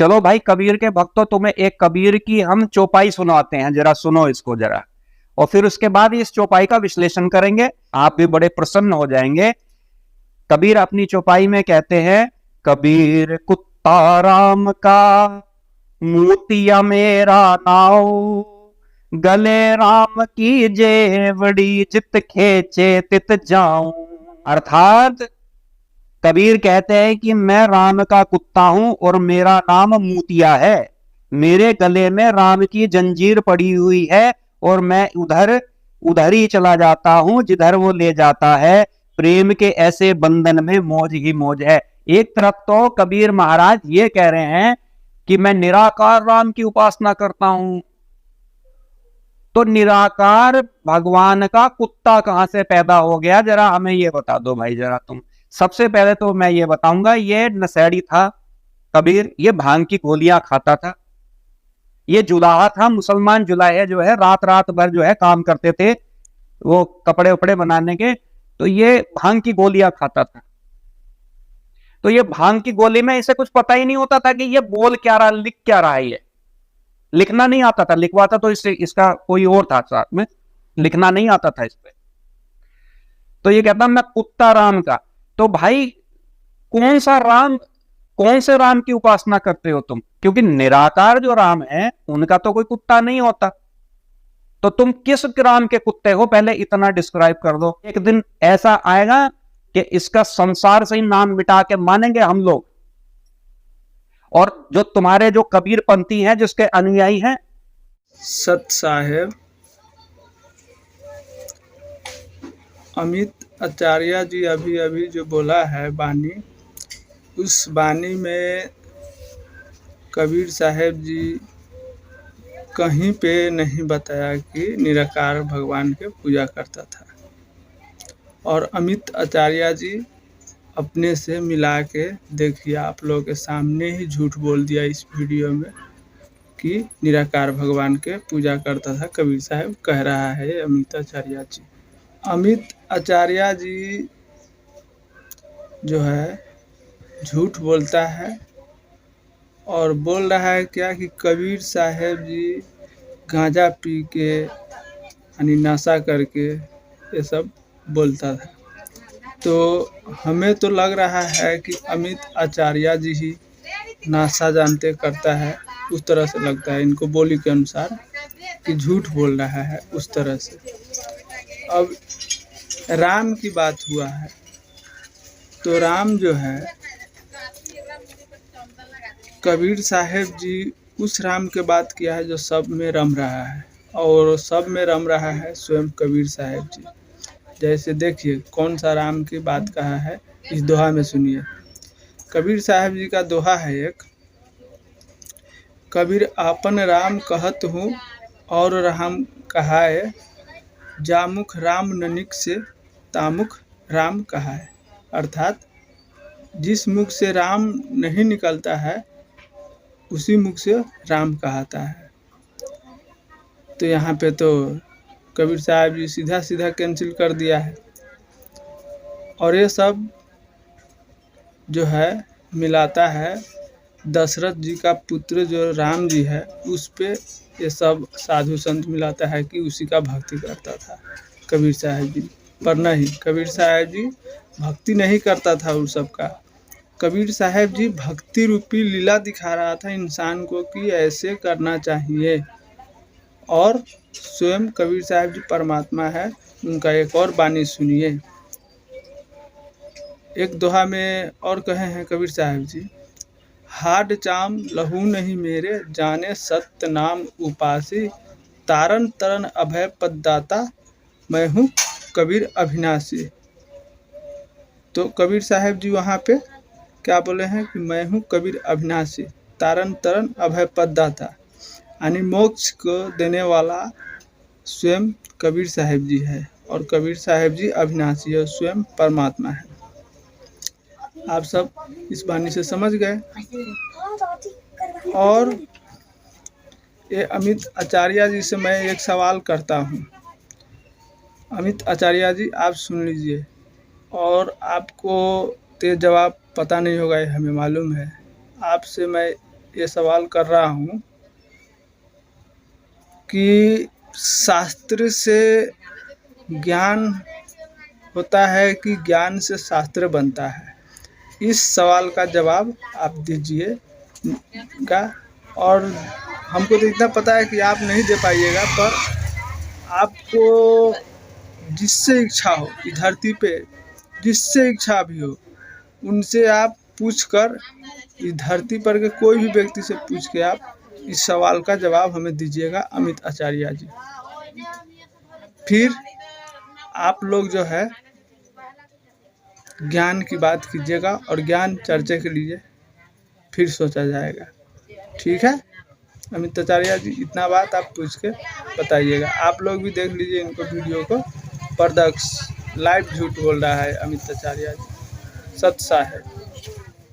चलो भाई कबीर के भक्तों, तुम्हें एक कबीर की हम चौपाई सुनाते हैं, जरा सुनो इसको जरा, और फिर उसके बाद इस चौपाई का विश्लेषण करेंगे, आप भी बड़े प्रसन्न हो जाएंगे। कबीर अपनी चौपाई में कहते हैं, कबीर कुत्ता राम का, मोतिया मेरा नाव, गले राम की जेवड़ी, जित खेचे तित जाऊं। अर्थात कबीर कहते हैं कि मैं राम का कुत्ता हूं और मेरा नाम मोतिया है, मेरे गले में राम की जंजीर पड़ी हुई है और मैं उधर उधर ही चला जाता हूं जिधर वो ले जाता है। प्रेम के ऐसे बंधन में मौज ही मौज है। एक तरफ तो कबीर महाराज ये कह रहे हैं कि मैं निराकार राम की उपासना करता हूं, तो निराकार भगवान का कुत्ता कहां से पैदा हो गया, जरा हमें ये बता दो भाई जरा तुम। सबसे पहले तो मैं ये बताऊंगा, ये नशेड़ी था कबीर, ये भांग की गोलियां खाता था, ये जुलाहा था, मुसलमान जुलाहे जो है रात रात भर जो है काम करते थे वो कपड़े उपड़े बनाने के, तो ये भांग की गोलियां खाता था। तो ये भांग की गोली में इसे कुछ पता ही नहीं होता था कि ये बोल क्या रहा, लिख क्या रहा है, ये लिखना नहीं आता था, लिखवाता तो इससे इसका कोई और था साथ में, लिखना नहीं आता था इस पे। तो ये कहता मैं कुत्ता राम का। तो भाई कौन सा राम, कौन से राम की उपासना करते हो तुम, क्योंकि निराकार जो राम है उनका तो कोई कुत्ता नहीं होता, तो तुम किस राम के कुत्ते हो, पहले इतना डिस्क्राइब कर दो। एक दिन ऐसा आएगा कि इसका संसार से ही नाम मिटा के मानेंगे हम लोग, और जो तुम्हारे जो कबीर पंथी हैं जिसके अनुयायी हैं। सत साहेब, अमित आचार्य जी अभी अभी जो बोला है बानी, उस बानी में कबीर साहेब जी कहीं पे नहीं बताया कि निराकार भगवान के पूजा करता था, और अमित आचार्य जी अपने से मिला के देखिए, आप लोगों के सामने ही झूठ बोल दिया इस वीडियो में कि निराकार भगवान के पूजा करता था। कबीर साहब कह रहा है अमित आचार्य जी। अमित आचार्य जी जो है झूठ बोलता है और बोल रहा है क्या कि कबीर साहब जी गांजा पी के यानी नशा करके ये सब बोलता था। तो हमें तो लग रहा है कि अमित आचार्य जी ही नशा जानते करता है, उस तरह से लगता है इनको बोली के अनुसार कि झूठ बोल रहा है उस तरह से। अब राम की बात हुआ है, तो राम जो है कबीर साहब जी उस राम के बात किया है जो सब में रम रहा है, और सब में रम रहा है स्वयं कबीर साहब जी। जैसे देखिए कौन सा राम की बात कहा है, इस दोहा में सुनिए। कबीर साहब जी का दोहा है एक, कबीर आपन राम कहत हूँ और राम कहाए, जामुख राम ननिक से तामुख राम कहाए। अर्थात जिस मुख से राम नहीं निकलता है उसी मुख से राम कहता है। तो यहाँ पे तो कबीर साहब जी सीधा सीधा कैंसिल कर दिया है, और ये सब जो है मिलाता है दशरथ जी का पुत्र जो राम जी है उस पे ये सब साधु संत मिलाता है कि उसी का भक्ति करता था कबीर साहब जी। पर नहीं, कबीर साहब जी भक्ति नहीं करता था उस सब का। कबीर साहब जी भक्ति रूपी लीला दिखा रहा था इंसान को कि ऐसे करना चाहिए, और स्वयं कबीर साहब जी परमात्मा है। उनका एक और बानी सुनिए, एक दोहा में और कहे हैं कबीर साहब जी, हाड चाम लहू नहीं मेरे, जाने सत्य नाम उपासी, तारन तरन अभय पददाता, मैं हूँ कबीर अविनाशी। तो कबीर साहब जी वहाँ पे क्या बोले हैं कि मैं हूँ कबीर अविनाशी, तारन तरन अभय पददाता, यानी मोक्ष को देने वाला स्वयं कबीर साहब जी है, और कबीर साहब जी अविनाशी है, स्वयं परमात्मा है। आप सब इस बानी से समझ गए। और ये अमित आचार्य जी से मैं एक सवाल करता हूँ। अमित आचार्य जी आप सुन लीजिए, और आपको तेज जवाब पता नहीं होगा ये हमें मालूम है। आपसे मैं ये सवाल कर रहा हूँ कि शास्त्र से ज्ञान होता है कि ज्ञान से शास्त्र बनता है? इस सवाल का जवाब आप दीजिएगा। और हमको तो इतना पता है कि आप नहीं दे पाइएगा, पर आपको जिससे इच्छा हो, इस धरती पे जिससे इच्छा भी हो, उनसे आप पूछकर, इस धरती पर के कोई भी व्यक्ति से पूछ के आप इस सवाल का जवाब हमें दीजिएगा, अमित आचार्य जी। फिर आप लोग जो है ज्ञान की बात कीजिएगा और ज्ञान चर्चा के लिए फिर सोचा जाएगा। ठीक है अमित आचार्य जी, इतना बात आप पूछ के बताइएगा। आप लोग भी देख लीजिए इनको, वीडियो को। परदक्ष लाइव झूठ बोल रहा है अमित आचार्य जी, सत्य सा है।